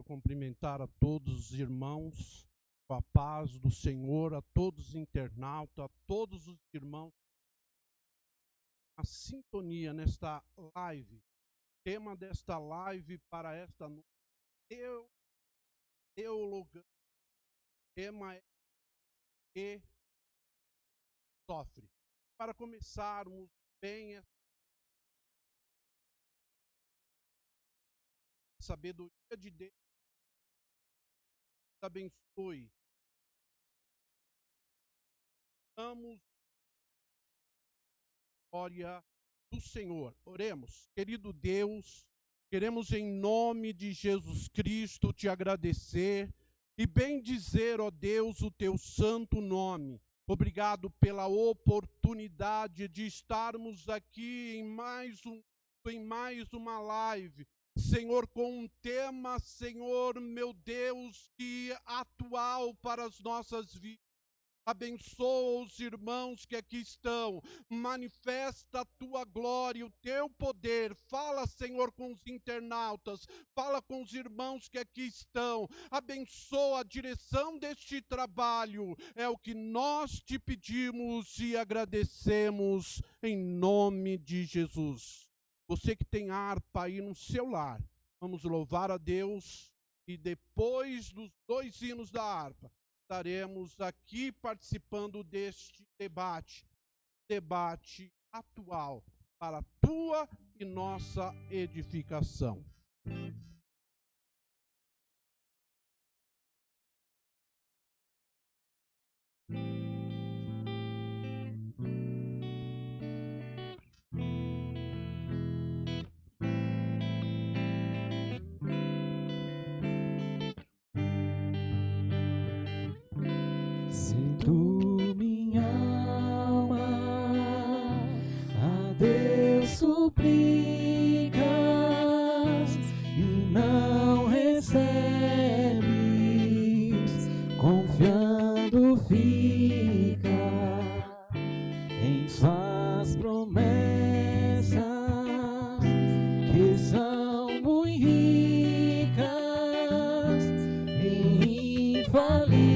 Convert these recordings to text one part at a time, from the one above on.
cumprimentar a todos os irmãos, com a paz do Senhor, a todos os internautas, a todos os irmãos. A sintonia nesta live, tema desta live para esta noite, teologia, tema é que sofre. Para começarmos bem essa sabedoria de Deus, abençoe. Damos glória do Senhor. Oremos. Querido Deus, queremos em nome de Jesus Cristo te agradecer e bendizer, ó Deus, o teu santo nome. Obrigado pela oportunidade de estarmos aqui em mais uma live, Senhor, com um tema, Senhor, meu Deus, que atual para as nossas vidas. Abençoa os irmãos que aqui estão, manifesta a tua glória, o teu poder. Fala, Senhor, com os internautas, fala com os irmãos que aqui estão. Abençoa a direção deste trabalho, é o que nós te pedimos e agradecemos em nome de Jesus. Você que tem harpa aí no seu lar, vamos louvar a Deus e depois dos 2 hinos da harpa, estaremos aqui participando deste debate atual para a tua e nossa edificação. Sinto minha alma a Deus suplicas e não recebes, confiando fica em suas promessas que são muito ricas e infalíveis.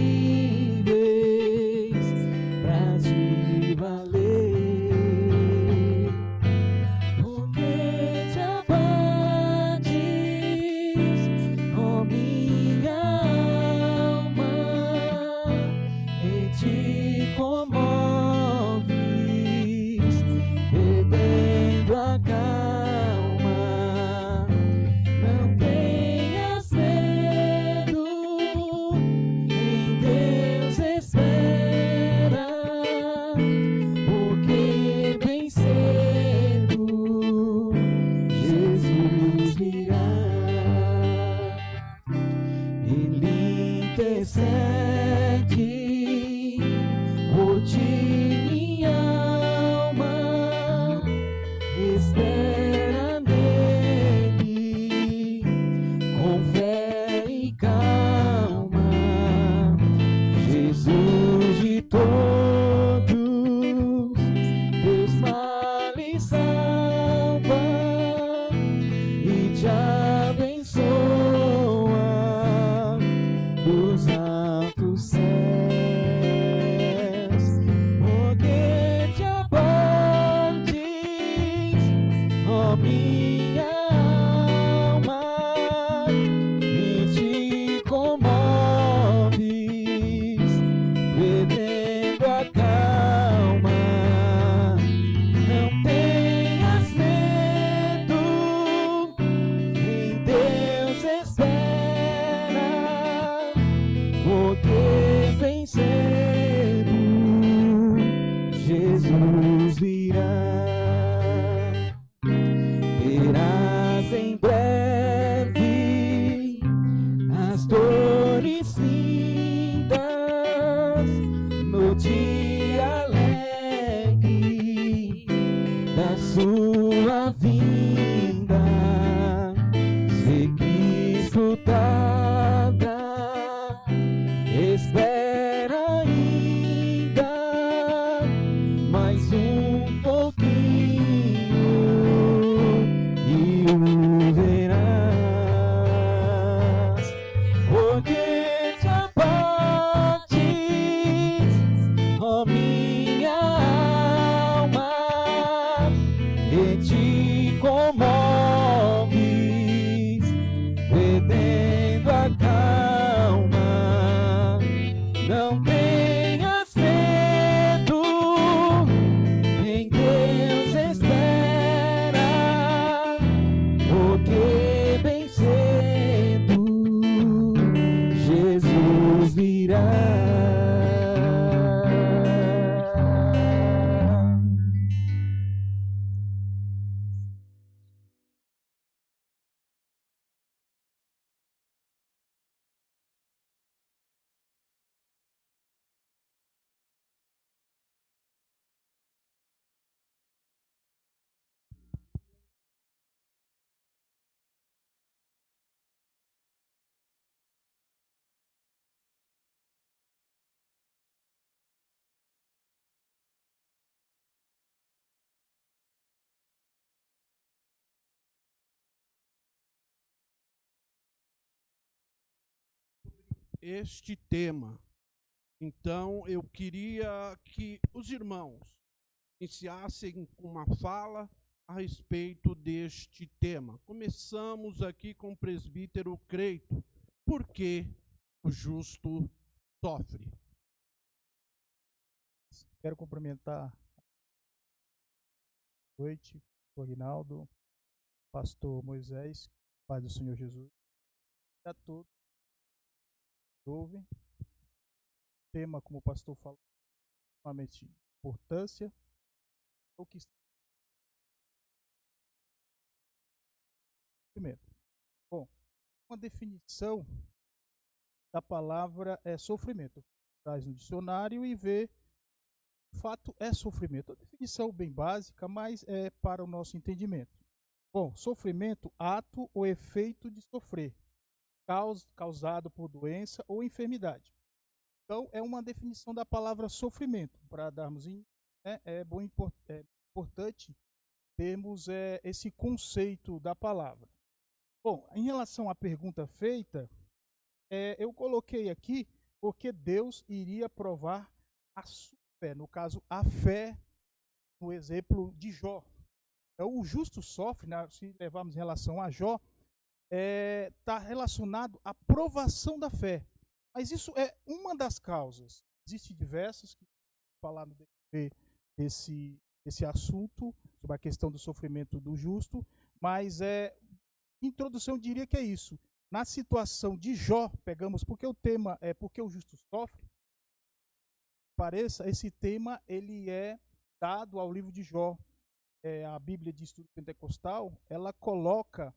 este tema. Então, eu queria que os irmãos iniciassem com uma fala a respeito deste tema. Começamos aqui com o presbítero Creito. Por que o justo sofre? Quero cumprimentar boa noite, o Aguinaldo, pastor Moisés, Pai do Senhor Jesus, e a todos que ouvem. O tema, como o pastor falou, extremamente importância. O que primeiro, bom, uma definição da palavra é sofrimento. Traz no dicionário e vê o fato é sofrimento. A definição bem básica, mas é para o nosso entendimento. Bom, sofrimento, ato ou efeito de sofrer, causado por doença ou enfermidade. Então, é uma definição da palavra sofrimento. Para darmos é importante termos esse conceito da palavra. Bom, em relação à pergunta feita, eu coloquei aqui porque Deus iria provar a sua fé, no caso, a fé, no exemplo de Jó. Então, o justo sofre, né, se levarmos em relação a Jó, está relacionado à provação da fé. Mas isso é uma das causas. Existem diversas que falar no decorrer desse assunto, sobre a questão do sofrimento do justo, mas introdução eu diria que é isso. Na situação de Jó, pegamos, porque o tema é porque o justo sofre, pareça, esse tema ele é dado ao livro de Jó. A Bíblia de Estudo Pentecostal, ela coloca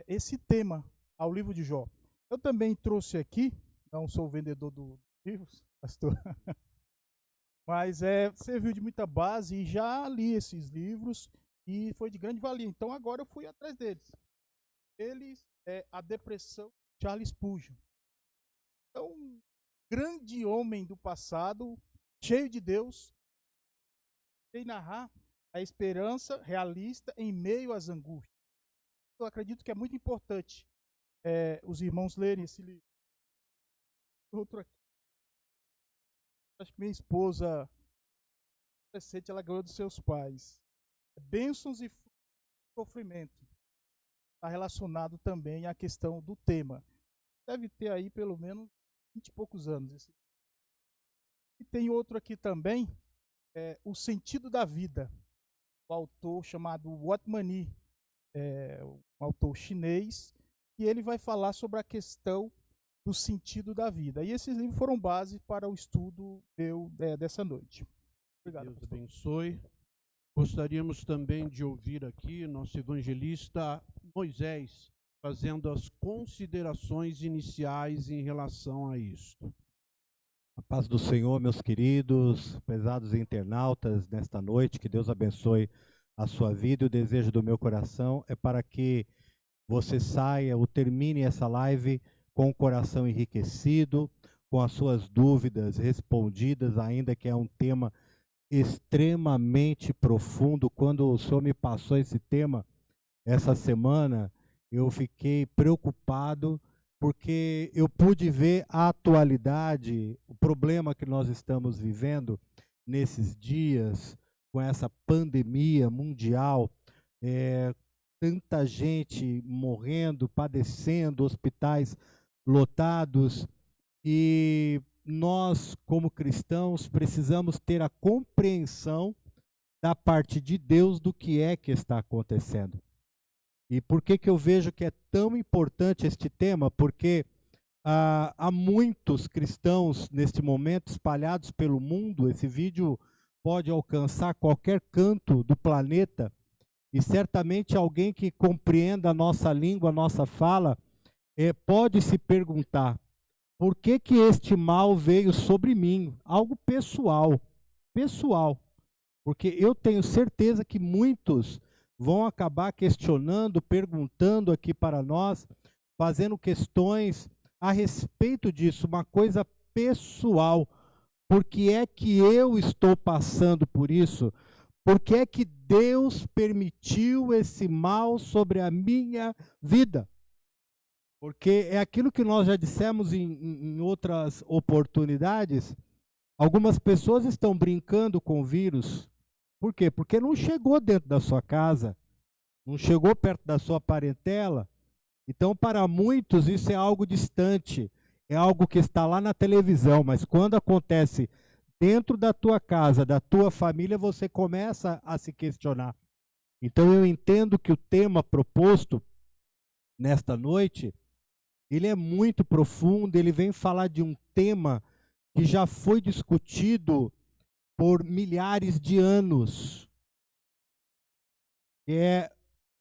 esse tema ao livro de Jó. Eu também trouxe aqui, não sou vendedor dos livros, pastor, mas serviu de muita base e já li esses livros e foi de grande valia. Então agora eu fui atrás deles. Eles A Depressão, Charles Spurgeon. Então, um grande homem do passado, cheio de Deus, veio narrar a esperança realista em meio às angústias. Eu acredito que é muito importante os irmãos lerem esse livro. Outro aqui. Acho que minha esposa, adolescente, ela ganhou dos seus pais. Bênçãos e sofrimento. Está relacionado também à questão do tema. Deve ter aí pelo menos 20 e poucos anos. E tem outro aqui também, O Sentido da Vida. O autor chamado Watmani, um autor chinês, e ele vai falar sobre a questão do sentido da vida. E esses livros foram base para o estudo dessa noite. Obrigado, Deus pastor. abençoe. Gostaríamos também de ouvir aqui nosso evangelista Moisés fazendo as considerações iniciais em relação a isto. A paz do Senhor, meus queridos, pesados internautas, nesta noite, que Deus abençoe a sua vida. E o desejo do meu coração é para que você saia ou termine essa live com o coração enriquecido, com as suas dúvidas respondidas, ainda que é um tema extremamente profundo. Quando o Senhor me passou esse tema essa semana, eu fiquei preocupado, porque eu pude ver a atualidade, o problema que nós estamos vivendo nesses dias, com essa pandemia mundial, tanta gente morrendo, padecendo, hospitais lotados, e nós, como cristãos, precisamos ter a compreensão da parte de Deus do que está acontecendo. E por que eu vejo que é tão importante este tema? Porque há muitos cristãos neste momento espalhados pelo mundo. Esse vídeo pode alcançar qualquer canto do planeta, e certamente alguém que compreenda a nossa língua, a nossa fala, pode se perguntar: por que este mal veio sobre mim? Algo pessoal, porque eu tenho certeza que muitos vão acabar questionando, perguntando aqui para nós, fazendo questões a respeito disso, uma coisa pessoal. Por que é que eu estou passando por isso? Por que é que Deus permitiu esse mal sobre a minha vida? Porque é aquilo que nós já dissemos em outras oportunidades. Algumas pessoas estão brincando com o vírus. Por quê? Porque não chegou dentro da sua casa, não chegou perto da sua parentela. Então, para muitos, isso é algo distante, é algo que está lá na televisão, mas quando acontece dentro da tua casa, da tua família, você começa a se questionar. Então, eu entendo que o tema proposto nesta noite, ele é muito profundo, ele vem falar de um tema que já foi discutido por milhares de anos, que é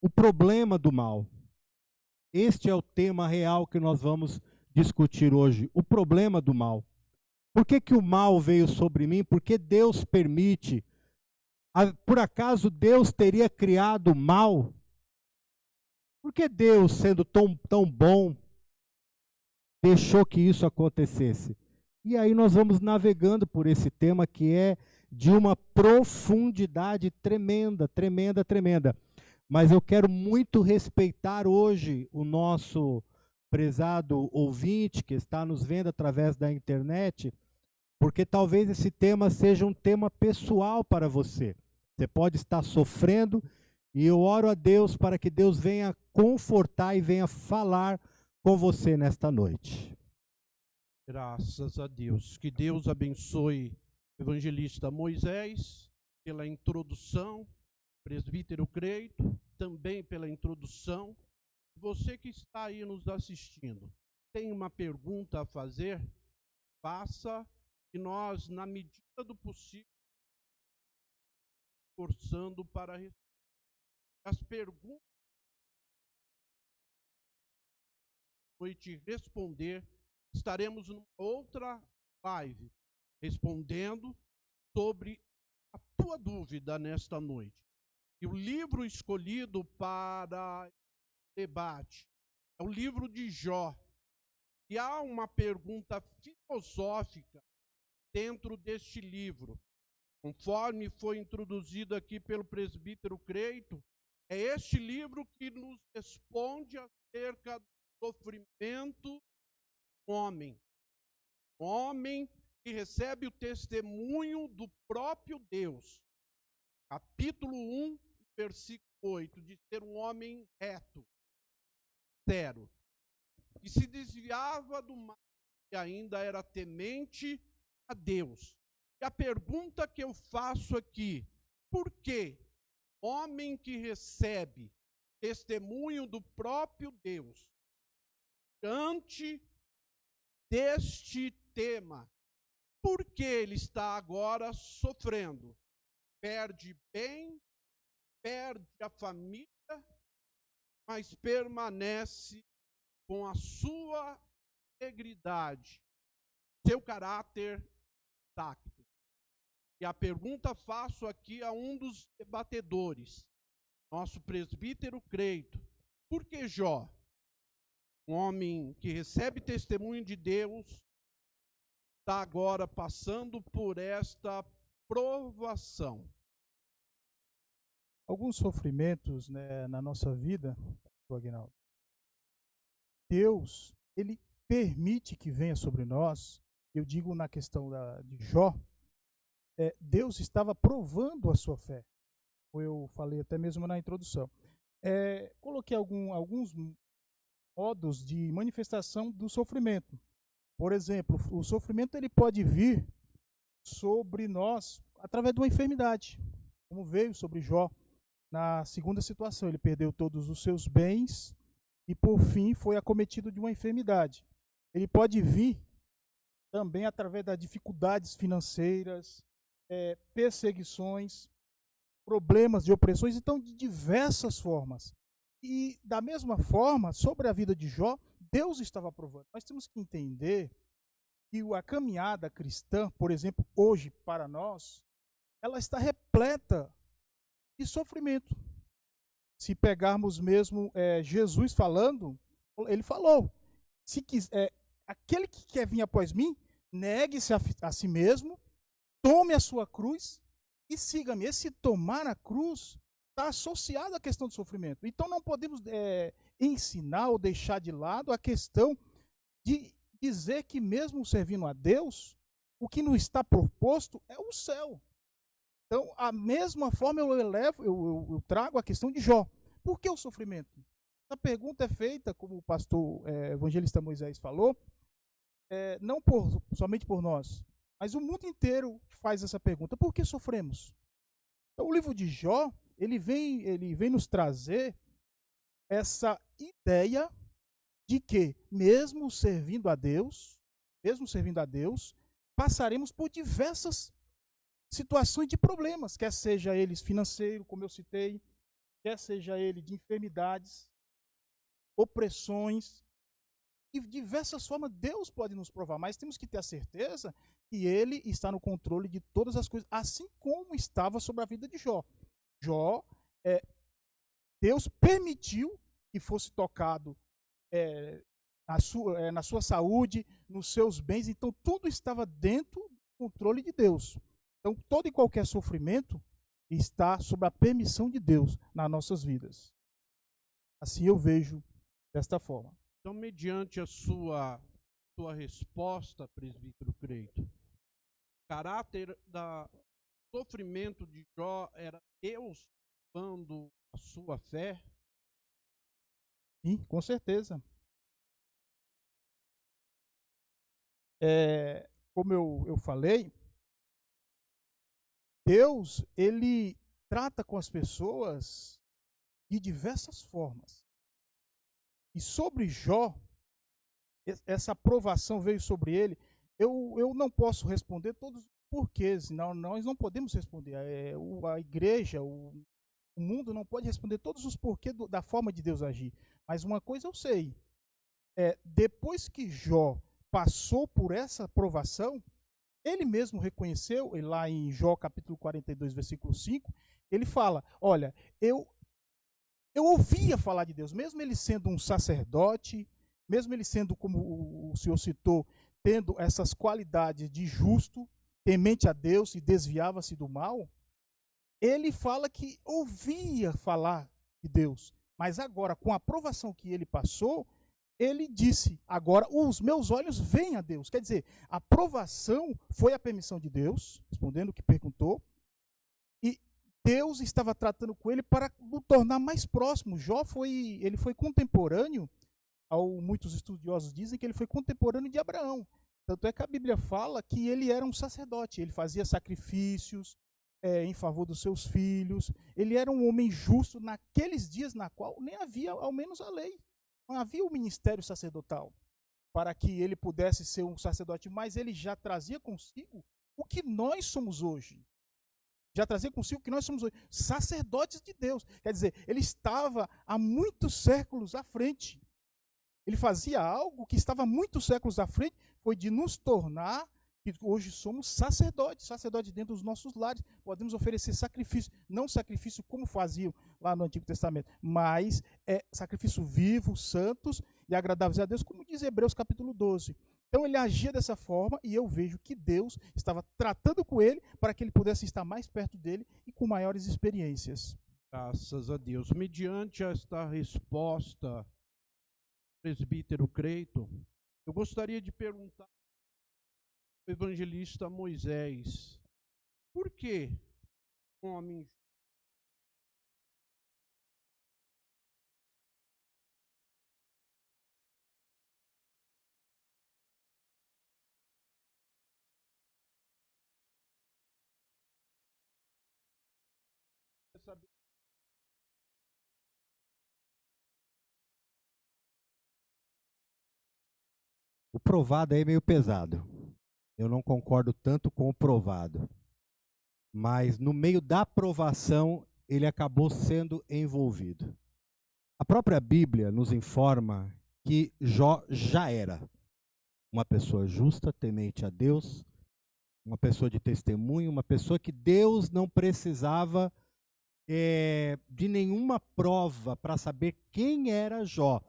o problema do mal. Este é o tema real que nós vamos discutir hoje, o problema do mal. Por que que o mal veio sobre mim? Por que Deus permite? Por acaso Deus teria criado o mal? Por que Deus, sendo tão bom, deixou que isso acontecesse? E aí nós vamos navegando por esse tema que é de uma profundidade tremenda, tremenda, tremenda. Mas eu quero muito respeitar hoje o nosso prezado ouvinte que está nos vendo através da internet, porque talvez esse tema seja um tema pessoal para você. Você pode estar sofrendo e eu oro a Deus para que Deus venha confortar e venha falar com você nesta noite. Graças a Deus. Que Deus abençoe o evangelista Moisés pela introdução, presbítero Creito, também pela introdução. Você que está aí nos assistindo, tem uma pergunta a fazer? Faça, e nós, na medida do possível, forçando para responder. As perguntas noite responder, estaremos numa outra live respondendo sobre a tua dúvida nesta noite. E o livro escolhido para debate é o livro de Jó. E há uma pergunta filosófica dentro deste livro. Conforme foi introduzido aqui pelo presbítero Creito, é este livro que nos responde acerca do sofrimento do homem. O homem que recebe o testemunho do próprio Deus. Capítulo 1, versículo 8, de ser um homem reto, sério, que se desviava do mal e ainda era temente a Deus. E a pergunta que eu faço aqui, por que homem que recebe testemunho do próprio Deus, diante deste tema, por que ele está agora sofrendo? Perde bem, perde a família, mas permanece com a sua integridade, seu caráter intacto. E a pergunta faço aqui a um dos debatedores, nosso presbítero Creito. Por que Jó, um homem que recebe testemunho de Deus, está agora passando por esta provação? Alguns sofrimentos, né, na nossa vida, Aguinaldo, Deus, ele permite que venha sobre nós. Eu digo na questão de Jó, Deus estava provando a sua fé. Eu falei até mesmo na introdução. Coloquei alguns modos de manifestação do sofrimento. Por exemplo, o sofrimento ele pode vir sobre nós através de uma enfermidade, como veio sobre Jó na segunda situação. Ele perdeu todos os seus bens e, por fim, foi acometido de uma enfermidade. Ele pode vir também através das dificuldades financeiras, perseguições, problemas de opressões, então de diversas formas. E da mesma forma, sobre a vida de Jó, Deus estava provando. Nós temos que entender que a caminhada cristã, por exemplo, hoje para nós, ela está repleta de sofrimento. Se pegarmos mesmo Jesus falando, ele falou, se quiser, aquele que quer vir após mim, negue-se a si mesmo, tome a sua cruz e siga-me. Esse tomar a cruz está associado à questão do sofrimento. Então não podemos ensinar ou deixar de lado a questão de dizer que mesmo servindo a Deus, o que não está proposto é o céu. Então, a mesma forma eu trago a questão de Jó. Por que o sofrimento? A pergunta é feita, como o pastor evangelista Moisés falou, não somente por nós, mas o mundo inteiro faz essa pergunta. Por que sofremos? Então, o livro de Jó, ele vem nos trazer essa ideia de que, mesmo servindo a Deus, passaremos por diversas situações de problemas, quer seja eles financeiros, como eu citei, quer seja ele de enfermidades, opressões, de diversas formas Deus pode nos provar, mas temos que ter a certeza que Ele está no controle de todas as coisas, assim como estava sobre a vida de Jó. Jó, Deus permitiu que fosse tocado na sua saúde, nos seus bens, então tudo estava dentro do controle de Deus. Então, todo e qualquer sofrimento está sob a permissão de Deus nas nossas vidas. Assim eu vejo desta forma. Então, mediante a sua resposta, presbítero Creito, o caráter do sofrimento de Jó era Deus dando a sua fé? Sim, com certeza. Como eu falei, Deus, ele trata com as pessoas de diversas formas. E sobre Jó, essa aprovação veio sobre ele. Eu não posso responder todos os porquês, nós não podemos responder. A igreja, o mundo não pode responder todos os porquês da forma de Deus agir. Mas uma coisa eu sei, depois que Jó passou por essa aprovação, ele mesmo reconheceu, lá em Jó capítulo 42, versículo 5, ele fala, olha, eu ouvia falar de Deus, mesmo ele sendo um sacerdote, mesmo ele sendo, como o senhor citou, tendo essas qualidades de justo, temente a Deus e desviava-se do mal, ele fala que ouvia falar de Deus, mas agora, com a aprovação que ele passou, ele disse, agora os meus olhos veem a Deus. Quer dizer, a aprovação foi a permissão de Deus, respondendo o que perguntou, e Deus estava tratando com ele para o tornar mais próximo. Jó foi contemporâneo, muitos estudiosos dizem que ele foi contemporâneo de Abraão. Tanto é que a Bíblia fala que ele era um sacerdote, ele fazia sacrifícios em favor dos seus filhos, ele era um homem justo naqueles dias na qual nem havia, ao menos, a lei. Não havia o ministério sacerdotal para que ele pudesse ser um sacerdote, mas ele já trazia consigo o que nós somos hoje. Já trazia consigo o que nós somos hoje, sacerdotes de Deus. Quer dizer, ele estava há muitos séculos à frente. Ele fazia algo que estava há muitos séculos à frente, foi de nos tornar, que hoje somos sacerdotes dentro dos nossos lares. Podemos oferecer sacrifício, não sacrifício como faziam lá no Antigo Testamento, mas sacrifício vivo, santos e agradáveis a Deus, como diz Hebreus capítulo 12. Então ele agia dessa forma e eu vejo que Deus estava tratando com ele para que ele pudesse estar mais perto dele e com maiores experiências. Graças a Deus. Mediante esta resposta, presbítero Creito, eu gostaria de perguntar ao evangelista Moisés, por que um homem O provado aí é meio pesado. Eu não concordo tanto com o provado. Mas no meio da provação, ele acabou sendo envolvido. A própria Bíblia nos informa que Jó já era uma pessoa justa, temente a Deus, uma pessoa de testemunho, uma pessoa que Deus não precisava de nenhuma prova para saber quem era Jó.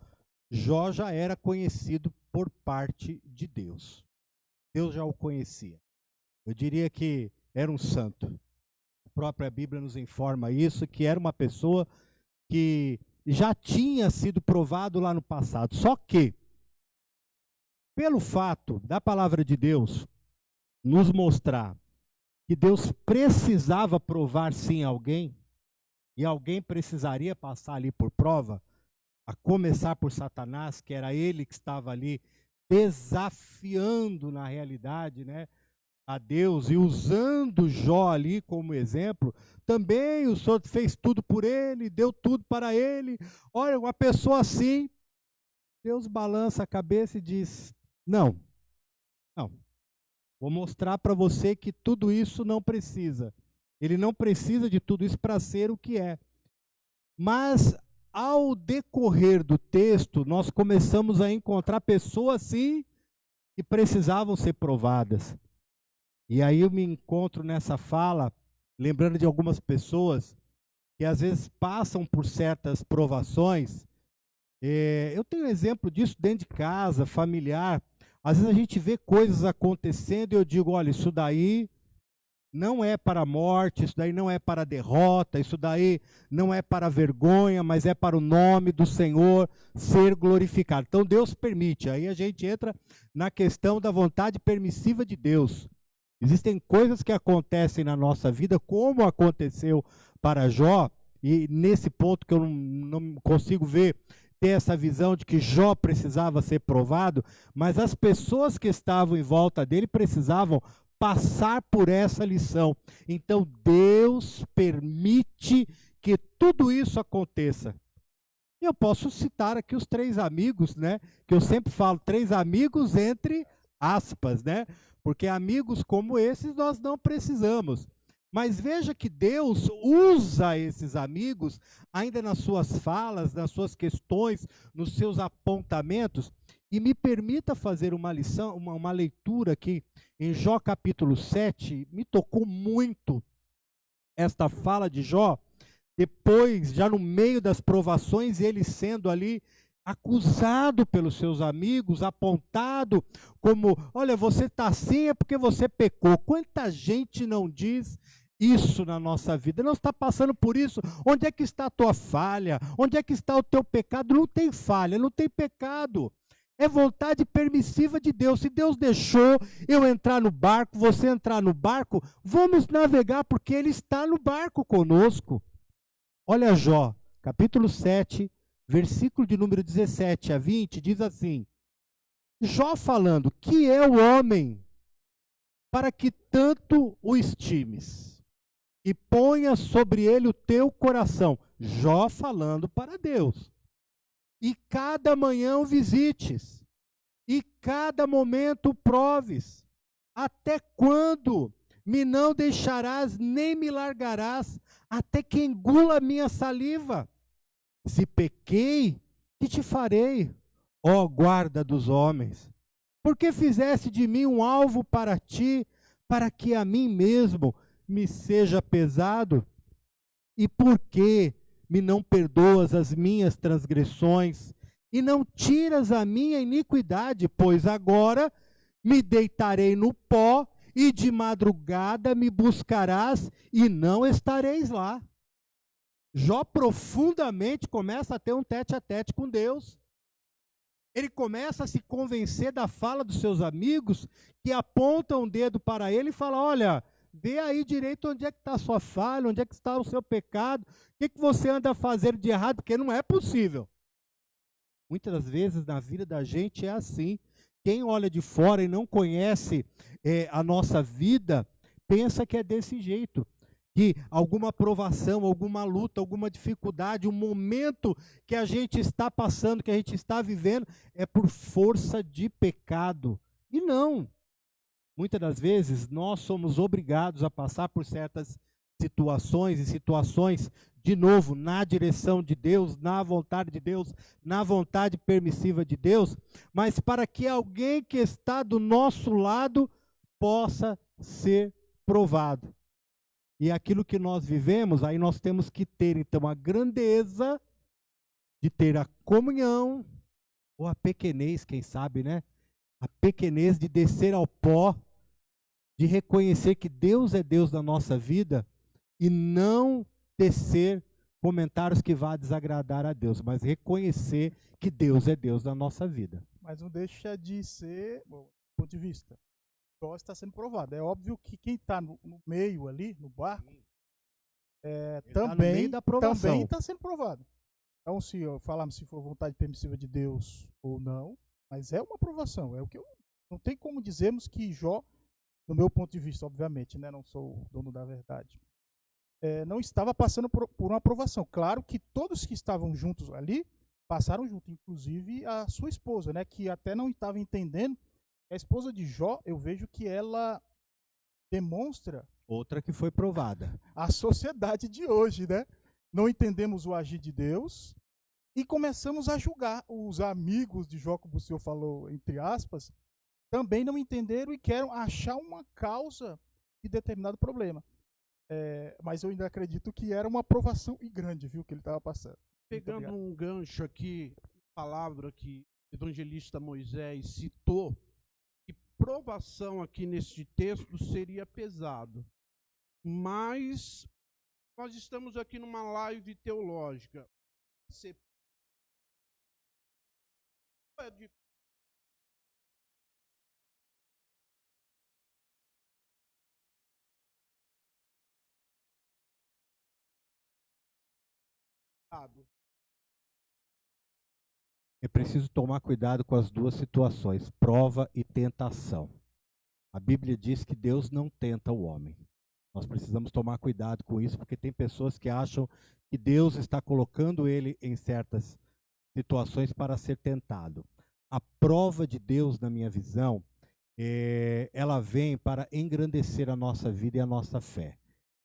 Jó já era conhecido por parte de Deus. Deus já o conhecia. Eu diria que era um santo. própria Bíblia nos informa isso, que era uma pessoa que já tinha sido provado lá no passado. Só que, pelo fato da palavra de Deus nos mostrar que Deus precisava provar sim alguém, e alguém precisaria passar ali por prova, a começar por Satanás, que era ele que estava ali desafiando na realidade, né, a Deus, e usando Jó ali como exemplo. Também o Senhor fez tudo por ele, deu tudo para ele. Olha, uma pessoa assim, Deus balança a cabeça e diz: não, não, vou mostrar para você que tudo isso não precisa. Ele não precisa de tudo isso para ser o que é. Mas, ao decorrer do texto, nós começamos a encontrar pessoas assim que precisavam ser provadas. E aí eu me encontro nessa fala, lembrando de algumas pessoas que às vezes passam por certas provações. Eu tenho exemplo disso dentro de casa, familiar. Às vezes a gente vê coisas acontecendo e eu digo: olha, isso daí não é para a morte, isso daí não é para a derrota, isso daí não é para a vergonha, mas é para o nome do Senhor ser glorificado. Então Deus permite. Aí a gente entra na questão da vontade permissiva de Deus. Existem coisas que acontecem na nossa vida, como aconteceu para Jó, e nesse ponto que eu não consigo ver, ter essa visão de que Jó precisava ser provado, mas as pessoas que estavam em volta dele precisavam passar por essa lição. Então Deus permite que tudo isso aconteça. Eu posso citar aqui os 3 amigos, né? Que eu sempre falo, 3 amigos entre aspas, né? Porque amigos como esses nós não precisamos. Mas veja que Deus usa esses amigos, ainda nas suas falas, nas suas questões, nos seus apontamentos. E me permita fazer uma lição, uma leitura aqui em Jó capítulo 7. Me tocou muito esta fala de Jó, depois, já no meio das provações, ele sendo ali acusado pelos seus amigos, apontado como: olha, você está assim é porque você pecou. Quanta gente não diz isso na nossa vida? Não está passando por isso? Onde é que está a tua falha? Onde é que está o teu pecado? Não tem falha, não tem pecado. É vontade permissiva de Deus. Se Deus deixou eu entrar no barco, você entrar no barco, vamos navegar, porque Ele está no barco conosco. Olha Jó, capítulo 7, versículo de número 17 a 20, diz assim: Jó falando: que é o homem para que tanto o estimes, e ponha sobre ele o teu coração. Jó falando para Deus. E cada manhã o visites, e cada momento o proves. Até quando me não deixarás, nem me largarás, até que engula a minha saliva? Se pequei, que te farei, ó guarda dos homens? Porque fizeste de mim um alvo para ti, para que a mim mesmo me seja pesado? E por que me não perdoas as minhas transgressões, e não tiras a minha iniquidade? Pois agora me deitarei no pó, e de madrugada me buscarás, e não estareis lá. Jó profundamente começa a ter um tete-a-tete com Deus. Ele começa a se convencer da fala dos seus amigos, que apontam o dedo para ele e falam: olha, vê aí direito onde é que está a sua falha, onde é que está o seu pecado, o que você anda fazendo de errado, porque não é possível. Muitas das vezes na vida da gente é assim. Quem olha de fora e não conhece a nossa vida, pensa que é desse jeito. Que alguma provação, alguma luta, alguma dificuldade, um momento que a gente está passando, que a gente está vivendo, é por força de pecado. E não. Muitas das vezes nós somos obrigados a passar por certas situações, e situações, de novo, na direção de Deus, na vontade de Deus, na vontade permissiva de Deus, mas para que alguém que está do nosso lado possa ser provado. E aquilo que nós vivemos, aí nós temos que ter, então, a grandeza de ter a comunhão, ou a pequenez, quem sabe, né? A pequenez de descer ao pó, de reconhecer que Deus é Deus da nossa vida, e não tecer comentários que vá desagradar a Deus, mas reconhecer que Deus é Deus da nossa vida. Mas não deixa de ser, bom, do ponto de vista, Jó está sendo provado. É óbvio que quem está no meio ali, no barco, Tá no meio da provação. também está sendo provado. Então, se falarmos se for vontade permissiva de Deus ou não, mas é uma provação. É o que não tem como dizermos que Jó, do meu ponto de vista, obviamente, né, não sou o dono da verdade, não estava passando por uma aprovação. Claro que todos que estavam juntos ali passaram junto, inclusive a sua esposa, né, que até não estava entendendo. A esposa de Jó, eu vejo que ela demonstra Outra que foi provada. a sociedade de hoje, né? Não entendemos o agir de Deus e começamos a julgar. Os amigos de Jó, como o senhor falou, entre aspas, também não entenderam e querem achar uma causa de determinado problema. Mas eu ainda acredito que era uma aprovação e grande, viu, que ele estava passando. Pegando um gancho aqui, palavra que o evangelista Moisés citou, que provação aqui neste texto seria pesado. Mas nós estamos aqui numa live teológica. Você pode É preciso tomar cuidado com as duas situações, prova e tentação. A Bíblia diz que Deus não tenta o homem. Nós precisamos tomar cuidado com isso, porque tem pessoas que acham que Deus está colocando ele em certas situações para ser tentado. A prova de Deus, na minha visão, ela vem para engrandecer a nossa vida e a nossa fé.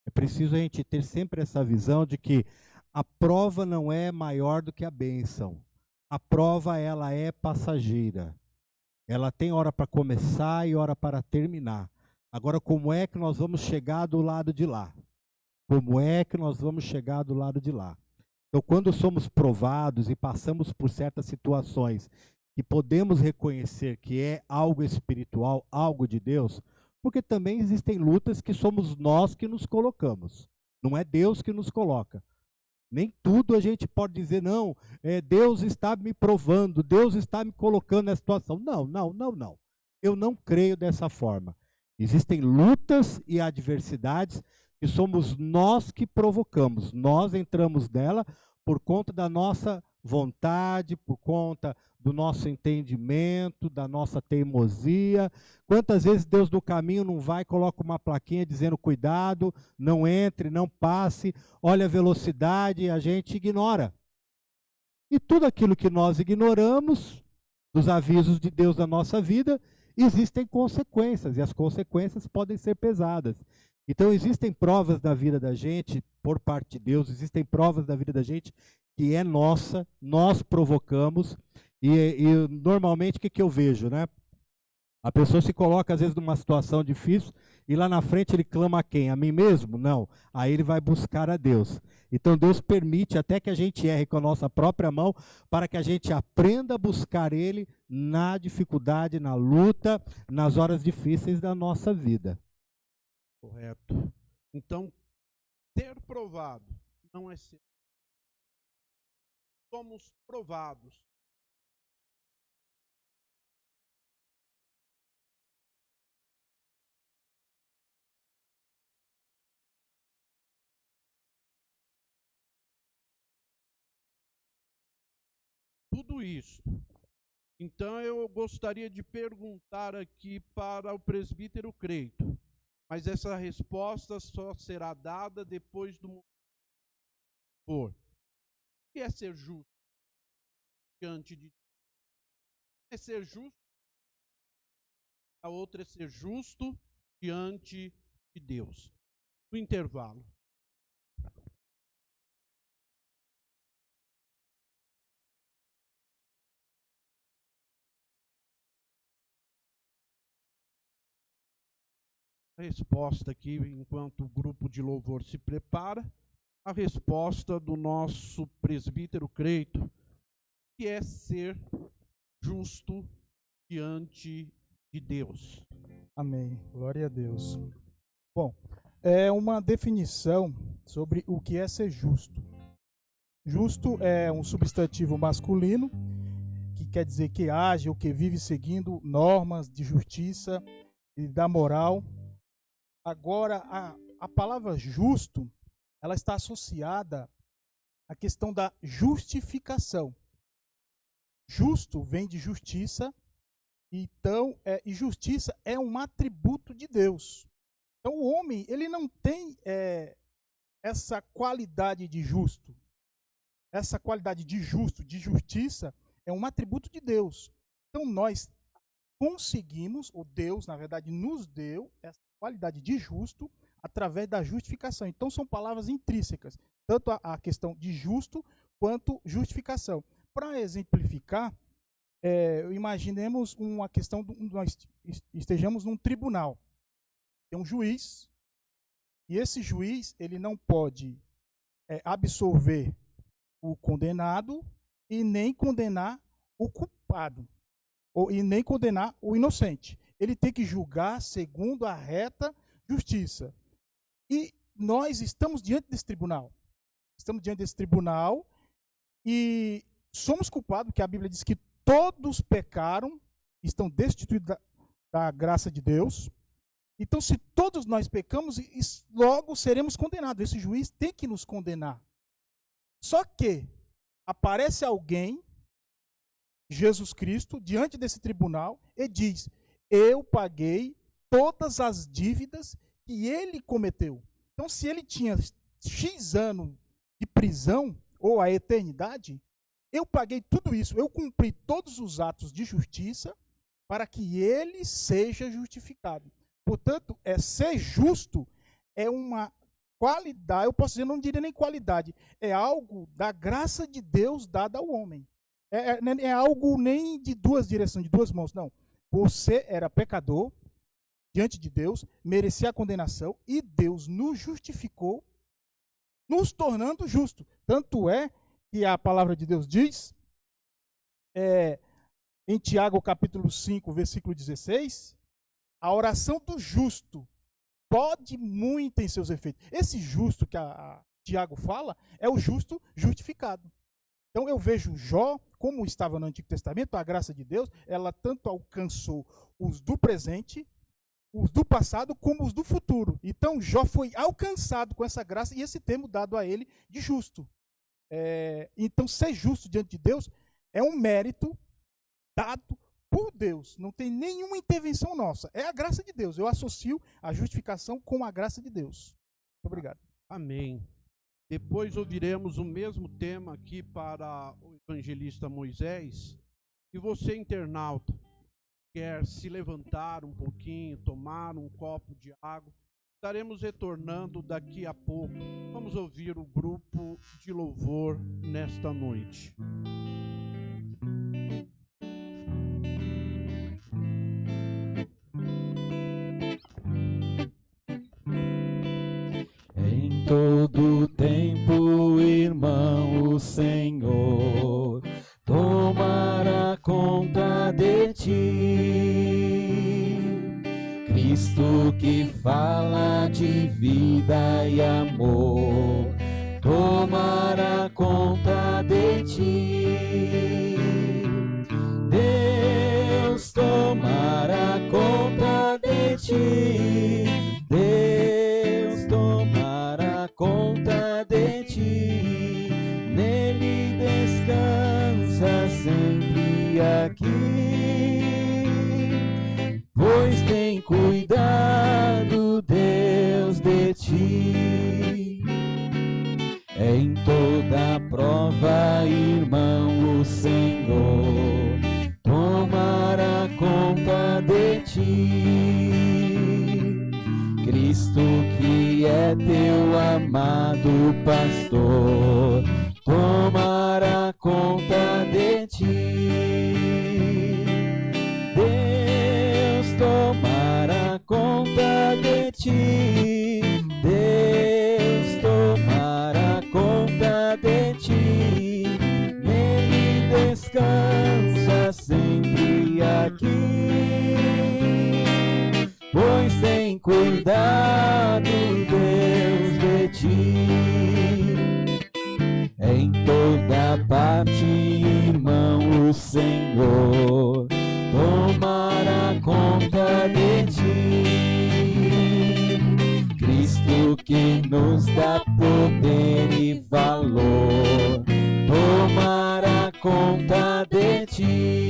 É preciso a gente ter sempre essa visão de que a prova não é maior do que a bênção. A prova, ela é passageira. Ela tem hora para começar e hora para terminar. Agora, como é que nós vamos chegar do lado de lá? Como é que nós vamos chegar do lado de lá? Então, quando somos provados e passamos por certas situações e podemos reconhecer que é algo espiritual, algo de Deus, porque também existem lutas que somos nós que nos colocamos. Não é Deus que nos coloca. Nem tudo a gente pode dizer, não, Deus está me provando, Deus está me colocando nessa situação. Não. Eu não creio dessa forma. Existem lutas e adversidades que somos nós que provocamos. Nós entramos nela por conta da nossa vontade, por conta do nosso entendimento, da nossa teimosia. Quantas vezes Deus do caminho não vai e coloca uma plaquinha dizendo cuidado, não entre, não passe, olha a velocidade, a gente ignora. E tudo aquilo que nós ignoramos, dos avisos de Deus na nossa vida, existem consequências, e as consequências podem ser pesadas. Então existem provas da vida da gente, por parte de Deus, existem provas da vida da gente que é nossa, nós provocamos, e normalmente o que eu vejo, né? A pessoa se coloca às vezes numa situação difícil e lá na frente ele clama a quem? A mim mesmo? Não. Aí ele vai buscar a Deus. Então Deus permite até que a gente erre com a nossa própria mão para que a gente aprenda a buscar Ele na dificuldade, na luta, nas horas difíceis da nossa vida. Correto. Então, ser provado não é ser. Somos provados. Tudo isso. Então, eu gostaria de perguntar aqui para o presbítero Creito, mas essa resposta só será dada depois do for. O que é ser justo diante de Deus? É ser justo. A outra é ser justo diante de Deus. No intervalo. A resposta aqui, enquanto o grupo de louvor se prepara, a resposta do nosso presbítero Creito, que é ser justo diante de Deus. Amém. Glória a Deus. Bom, é uma definição sobre o que é ser justo. Justo é um substantivo masculino, que quer dizer que age ou que vive seguindo normas de justiça e da moral. Agora, a palavra justo, ela está associada à questão da justificação. Justo vem de justiça, então, e justiça é um atributo de Deus. Então, o homem, ele não tem essa qualidade de justo. Essa qualidade de justo, de justiça, é um atributo de Deus. Então, nós conseguimos, ou Deus, na verdade, nos deu essa qualidade de justo através da justificação. Então, são palavras intrínsecas, tanto a questão de justo quanto justificação. Para exemplificar, imaginemos uma questão, nós estejamos num tribunal. Tem um juiz, e esse juiz ele não pode absolver o condenado e nem condenar o culpado, e nem condenar o inocente. Ele tem que julgar segundo a reta justiça. E nós estamos diante desse tribunal. Estamos diante desse tribunal e somos culpados, porque a Bíblia diz que todos pecaram, estão destituídos da graça de Deus. Então, se todos nós pecamos, logo seremos condenados. Esse juiz tem que nos condenar. Só que aparece alguém, Jesus Cristo, diante desse tribunal e diz: eu paguei todas as dívidas que ele cometeu. Então, se ele tinha X anos de prisão, ou a eternidade, eu paguei tudo isso, eu cumpri todos os atos de justiça para que ele seja justificado. Portanto, ser justo é uma qualidade, eu posso dizer, não diria nem qualidade, é algo da graça de Deus dada ao homem. É algo nem de duas direções, de duas mãos, não. Você era pecador diante de Deus, merecia a condenação e Deus nos justificou, nos tornando justos. Tanto é que a palavra de Deus diz, em Tiago capítulo 5, versículo 16, a oração do justo pode muito em seus efeitos. Esse justo que a Tiago fala é o justo justificado. Então eu vejo Jó, como estava no Antigo Testamento, a graça de Deus, ela tanto alcançou os do presente, os do passado, como os do futuro. Então Jó foi alcançado com essa graça e esse termo dado a ele de justo. Então ser justo diante de Deus é um mérito dado por Deus, não tem nenhuma intervenção nossa, é a graça de Deus. Eu associo a justificação com a graça de Deus. Muito obrigado. Amém. Depois ouviremos o mesmo tema aqui para o evangelista Moisés. E você, internauta, quer se levantar um pouquinho, tomar um copo de água, estaremos retornando daqui a pouco. Vamos ouvir o grupo de louvor nesta noite. Em todo tempo, irmão, o Senhor tomará conta de ti. Cristo que fala de vida e amor tomará conta de ti. Deus tomará conta de ti. Deus tomará conta de ti. Nele descansa sempre aqui, pois tem cuidado Deus de ti. Em toda prova, irmão, o Senhor tomará conta de ti. Cristo que é teu amado pastor tomará conta de ti. Deus tomará conta de ti. Deus tomará conta de ti. Nele descansa sempre aqui, pois tem cuidado Deus de ti. parte, irmão, o Senhor tomará conta de ti. Cristo que nos dá poder e valor tomará conta de ti.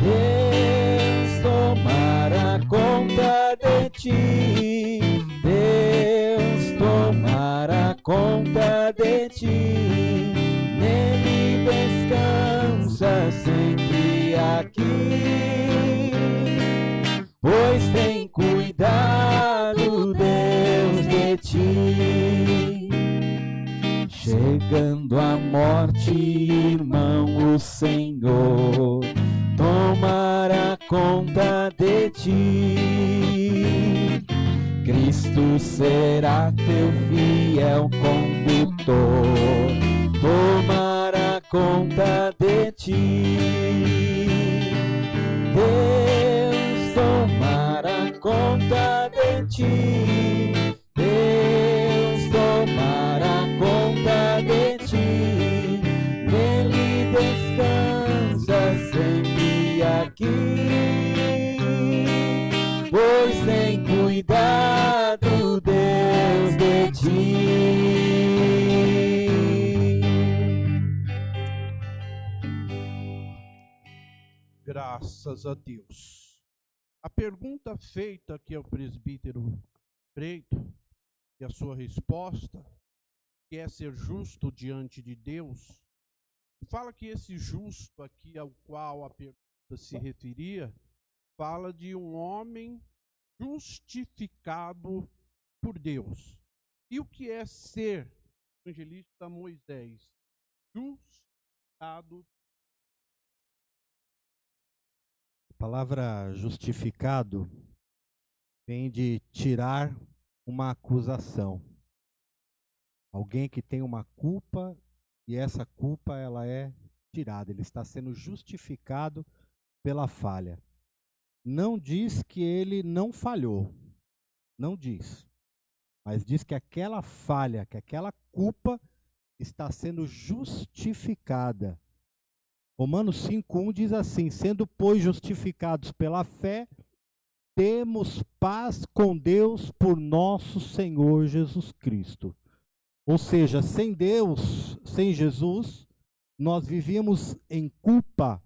Deus tomará conta de ti. Deus tomará conta de ti. Nele descansa sempre aqui, pois tem cuidado Deus de ti. Chegando a morte, irmão, o Senhor tomará conta de ti. Cristo será teu fiel condutor, tomará conta de ti. Deus tomará conta de ti. Deus tomará conta de ti. Nele descansa sempre aqui, pois tem cuidado Deus de ti. Graças a Deus. A pergunta feita aqui ao presbítero Breito e a sua resposta, que é ser justo diante de Deus, fala que esse justo aqui ao qual a pergunta se referia, fala de um homem justificado por Deus. E o que é ser, evangelista Moisés, justificado? A palavra justificado vem de tirar uma acusação. Alguém que tem uma culpa e essa culpa ela é tirada. Ele está sendo justificado pela falha. Não diz que ele não falhou. Não diz. Mas diz que aquela falha, que aquela culpa está sendo justificada. Romanos 5:1 diz assim: sendo, pois, justificados pela fé, temos paz com Deus por nosso Senhor Jesus Cristo. Ou seja, sem Deus, sem Jesus, nós vivíamos em culpa.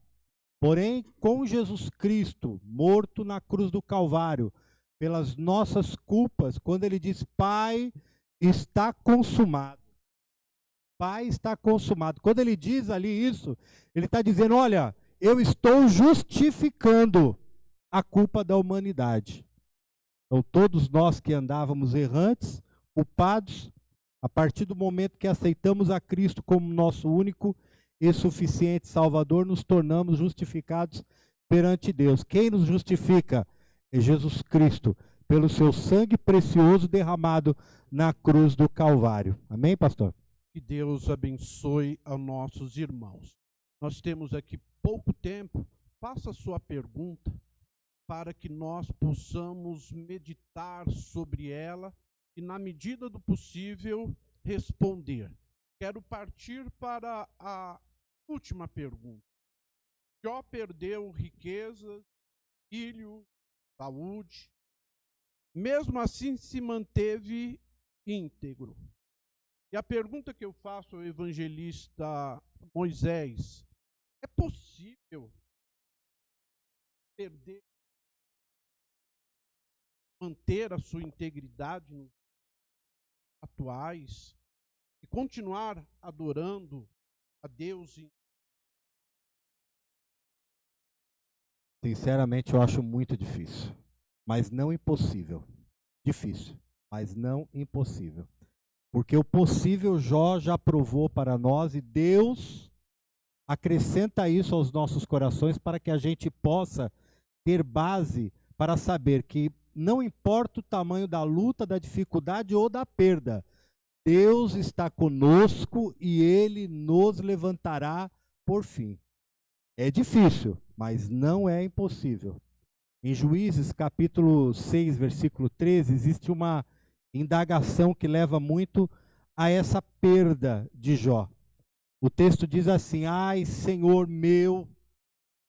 Porém, com Jesus Cristo, morto na cruz do Calvário, pelas nossas culpas, quando ele diz, Pai, está consumado. Pai, está consumado. Quando ele diz ali isso, ele está dizendo, olha, eu estou justificando a culpa da humanidade. Então, todos nós que andávamos errantes, culpados, a partir do momento que aceitamos a Cristo como nosso único e suficiente Salvador, nos tornamos justificados perante Deus. Quem nos justifica? É Jesus Cristo, pelo seu sangue precioso derramado na cruz do Calvário. Amém, pastor? Que Deus abençoe aos nossos irmãos. Nós temos aqui pouco tempo. Faça a sua pergunta para que nós possamos meditar sobre ela e, na medida do possível, responder. Quero partir para a última pergunta. Jó perdeu riquezas, filho, saúde. Mesmo assim se manteve íntegro. E a pergunta que eu faço ao evangelista Moisés, é possível manter a sua integridade nos atuais e continuar adorando a Deus? Sinceramente, eu acho muito difícil, mas não impossível. Difícil, mas não impossível. Porque o possível Jó já provou para nós e Deus acrescenta isso aos nossos corações para que a gente possa ter base para saber que não importa o tamanho da luta, da dificuldade ou da perda, Deus está conosco e Ele nos levantará por fim. É difícil, mas não é impossível. Em Juízes capítulo 6, versículo 13, existe uma indagação que leva muito a essa perda de Jó. O texto diz assim: ai, Senhor meu,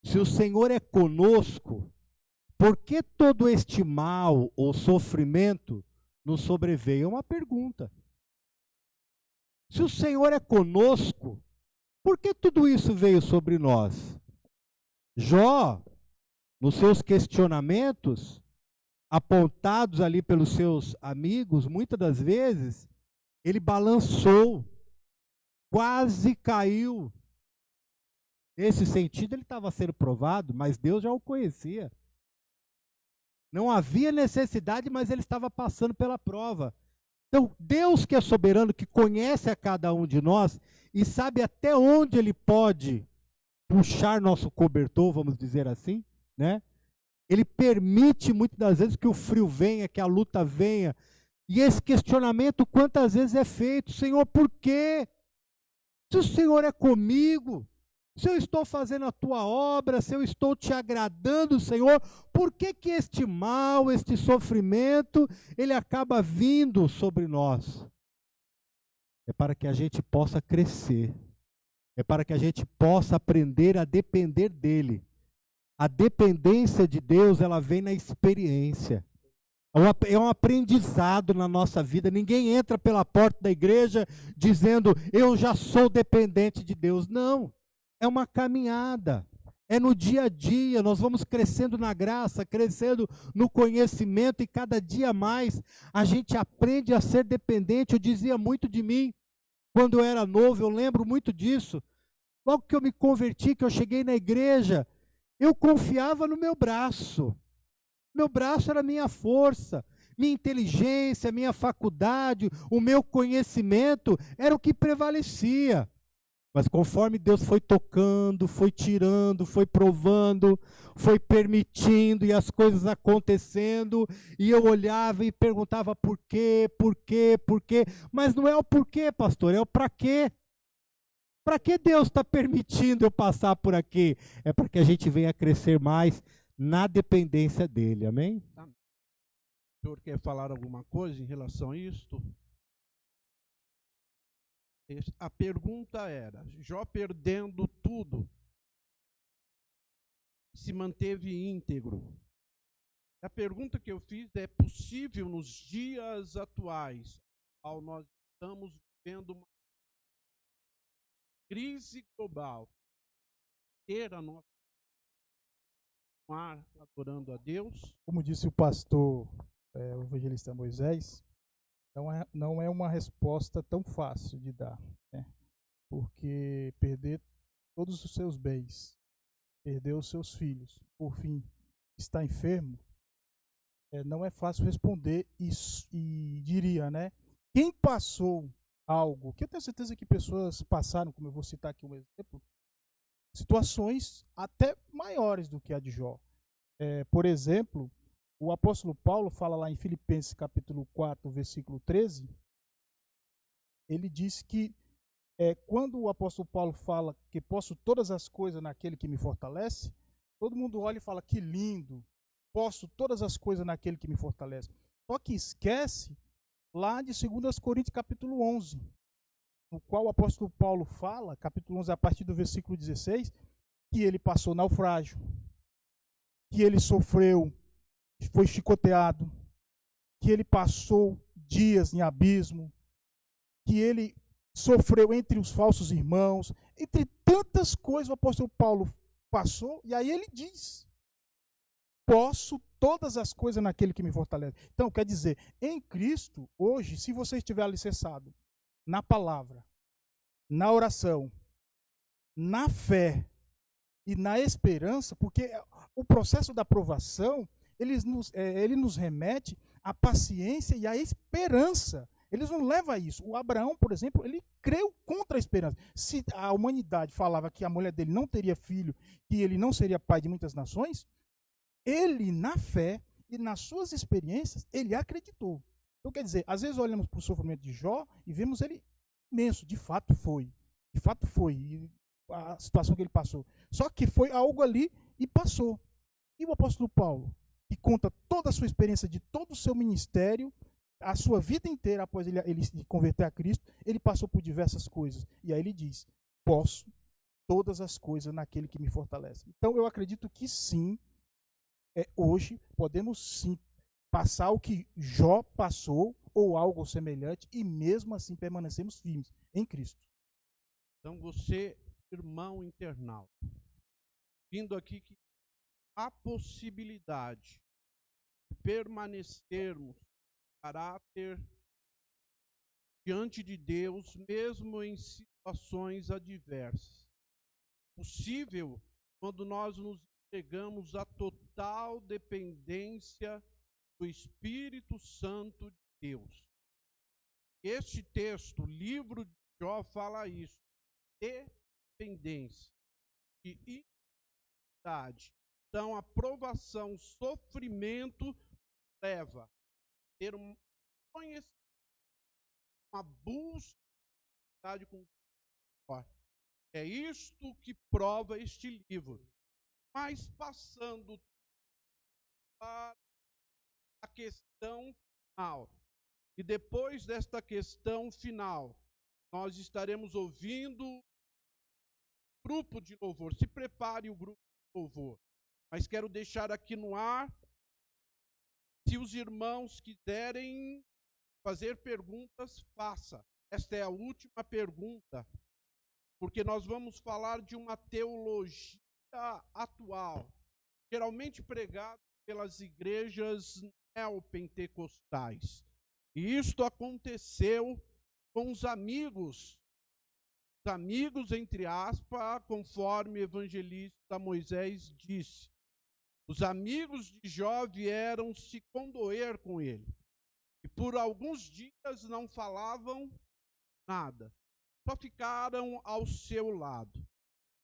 se o Senhor é conosco, por que todo este mal ou sofrimento nos sobreveio? É uma pergunta. Se o Senhor é conosco, por que tudo isso veio sobre nós? Jó, nos seus questionamentos, apontados ali pelos seus amigos, muitas das vezes, ele balançou, quase caiu. Nesse sentido, ele estava sendo provado, mas Deus já o conhecia. Não havia necessidade, mas ele estava passando pela prova. Então, Deus que é soberano, que conhece a cada um de nós e sabe até onde Ele pode puxar nosso cobertor, vamos dizer assim, né? Ele permite muitas das vezes que o frio venha, que a luta venha. E esse questionamento quantas vezes é feito? Senhor, por quê? Se o Senhor é comigo, se eu estou fazendo a tua obra, se eu estou te agradando, Senhor, por que que este mal, este sofrimento, ele acaba vindo sobre nós? É para que a gente possa crescer. É para que a gente possa aprender a depender dele. A dependência de Deus, ela vem na experiência. É um aprendizado na nossa vida. Ninguém entra pela porta da igreja dizendo, eu já sou dependente de Deus. Não. É uma caminhada, é no dia a dia, nós vamos crescendo na graça, crescendo no conhecimento e cada dia mais a gente aprende a ser dependente. Eu dizia muito de mim, quando eu era novo, eu lembro muito disso. Logo que eu me converti, que eu cheguei na igreja, eu confiava no meu braço. Meu braço era minha força, minha inteligência, minha faculdade, o meu conhecimento era o que prevalecia. Mas conforme Deus foi tocando, foi tirando, foi provando, foi permitindo e as coisas acontecendo, e eu olhava e perguntava por quê, por quê, por quê. Mas não é o porquê, pastor, é o para quê. Para que Deus está permitindo eu passar por aqui? É para que a gente venha crescer mais na dependência dele, amém? O senhor quer falar alguma coisa em relação a isto? A pergunta era, Jó perdendo tudo, se manteve íntegro. A pergunta que eu fiz é possível nos dias atuais, ao nós estamos vivendo uma crise global, ter a nossa ar adorando a Deus? Como disse o pastor, o evangelista Moisés, não é uma resposta tão fácil de dar, né? Porque perder todos os seus bens, perder os seus filhos, por fim, estar enfermo, não é fácil responder isso. E diria, né? Quem passou algo, que eu tenho certeza que pessoas passaram, como eu vou citar aqui um exemplo, situações até maiores do que a de Jó. Por exemplo, o apóstolo Paulo fala lá em Filipenses capítulo 4, versículo 13, ele diz que quando o apóstolo Paulo fala que posso todas as coisas naquele que me fortalece, todo mundo olha e fala que lindo, posso todas as coisas naquele que me fortalece. Só que esquece lá de 2 Coríntios capítulo 11, no qual o apóstolo Paulo fala, capítulo 11, a partir do versículo 16, que ele passou naufrágio, que ele sofreu, foi chicoteado, que ele passou dias em abismo, que ele sofreu entre os falsos irmãos, entre tantas coisas o apóstolo Paulo passou, e aí ele diz, posso todas as coisas naquele que me fortalece. Então, quer dizer, em Cristo, hoje, se você estiver alicerçado na palavra, na oração, na fé e na esperança, porque o processo da aprovação, ele nos remete à paciência e à esperança. Eles não levam a isso. O Abraão, por exemplo, ele creu contra a esperança. Se a humanidade falava que a mulher dele não teria filho, que ele não seria pai de muitas nações, ele, na fé e nas suas experiências, ele acreditou. Então, quer dizer, às vezes olhamos para o sofrimento de Jó e vemos ele imenso. De fato foi. De fato foi a situação que ele passou. Só que foi algo ali e passou. E o apóstolo Paulo, que conta toda a sua experiência de todo o seu ministério, a sua vida inteira após ele se converter a Cristo, ele passou por diversas coisas. E aí ele diz, posso todas as coisas naquele que me fortalece. Então eu acredito que sim, hoje podemos sim passar o que Jó passou ou algo semelhante e mesmo assim permanecemos firmes em Cristo. Então você, irmão internauta, vindo aqui que há possibilidade de permanecermos em caráter diante de Deus, mesmo em situações adversas. Possível quando nós nos entregamos à total dependência do Espírito Santo de Deus. Este texto, o livro de Jó, fala isso. Dependência e identidade. Então, a provação, sofrimento leva a ter um conhecimento, uma busca com Deus. É isto que prova este livro. Mas passando para a questão final. E depois desta questão final, nós estaremos ouvindo o grupo de louvor. Se prepare o grupo de louvor. Mas quero deixar aqui no ar, se os irmãos quiserem fazer perguntas, faça. Esta é a última pergunta, porque nós vamos falar de uma teologia atual, geralmente pregada pelas igrejas neopentecostais. E isto aconteceu com os amigos, entre aspas, conforme o evangelista Moisés disse. Os amigos de Jó vieram se condoer com ele. E por alguns dias não falavam nada. Só ficaram ao seu lado.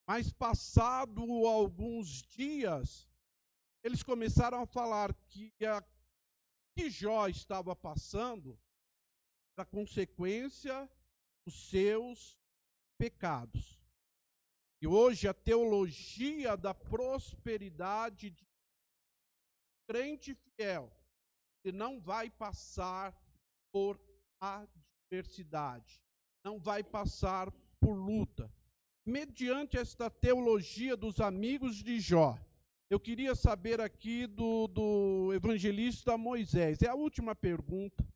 Mas passado alguns dias, eles começaram a falar que que Jó estava passando era consequência dos seus pecados. E hoje a teologia da prosperidade de crente fiel, que não vai passar por adversidade, não vai passar por luta. Mediante esta teologia dos amigos de Jó, eu queria saber aqui do evangelista Moisés. É a última pergunta,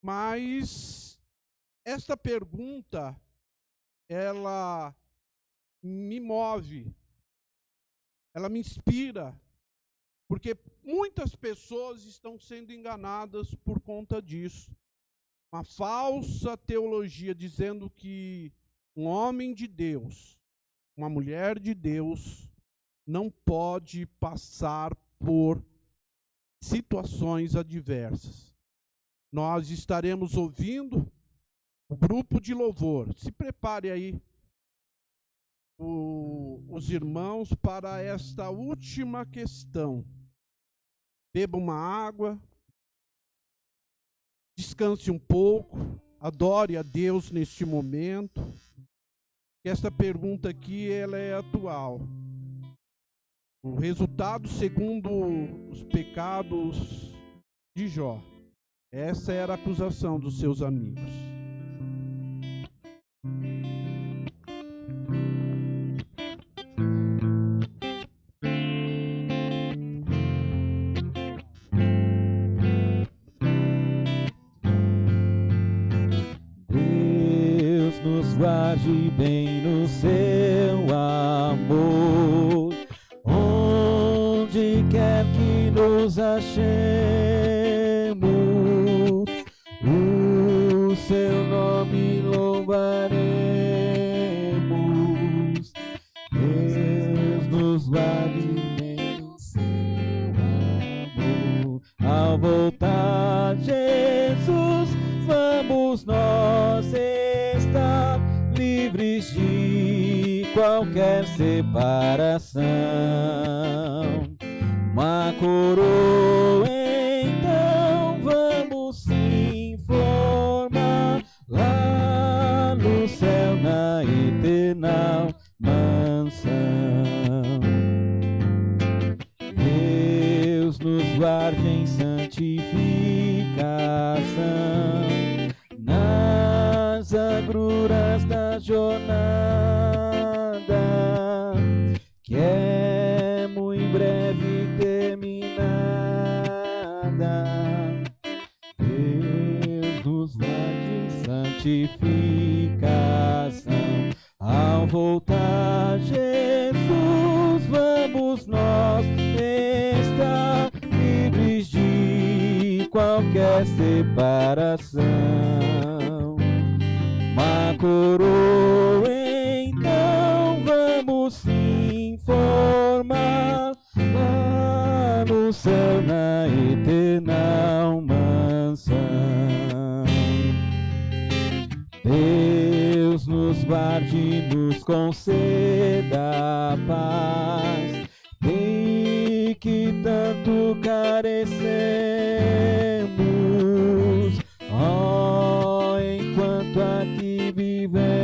mas esta pergunta, ela me move, ela me inspira, porque muitas pessoas estão sendo enganadas por conta disso. Uma falsa teologia dizendo que um homem de Deus, uma mulher de Deus, não pode passar por situações adversas. Nós estaremos ouvindo o grupo de louvor. Se prepare aí os irmãos para esta última questão. Beba uma água, descanse um pouco, adore a Deus neste momento. Esta pergunta aqui, ela é atual. O resultado segundo os pecados de Jó. Essa era a acusação dos seus amigos. Deus nos guarde bem no seu amor, onde quer que nos achemos, o seu nome louvaremos. Deus nos guarde bem no seu amor, ao voltar Jesus, vamos nós estar livres de qualquer separação. Uma coroa, então vamos se formar lá no céu, na eternal mansão. Deus nos guarde em santificação, nas agruras da jornada santificação. Ao voltar Jesus, vamos nós estar livres de qualquer separação. Uma coroa então vamos sim formar lá no céu, na eterna mansão. Deus nos guarde e nos conceda a paz, de que tanto carecemos, oh, enquanto aqui vivemos.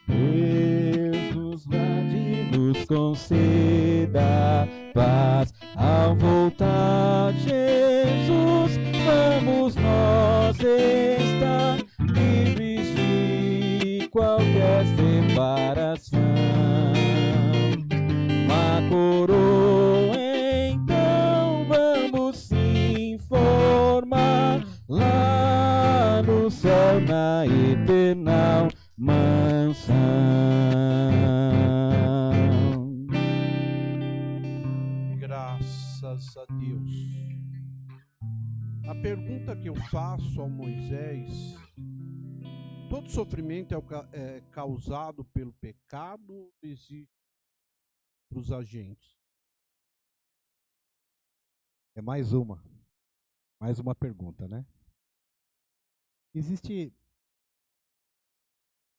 Deus nos guarde e nos conceda a paz. Ao voltar Jesus, vamos nós estar livres de qualquer separação. Uma coroa então vamos sim formar lá no céu, na eterna mansão. Graças a Deus. A pergunta que eu faço ao Moisés: todo sofrimento é causado pelo pecado ou existe os agentes? É mais uma pergunta, né? Existe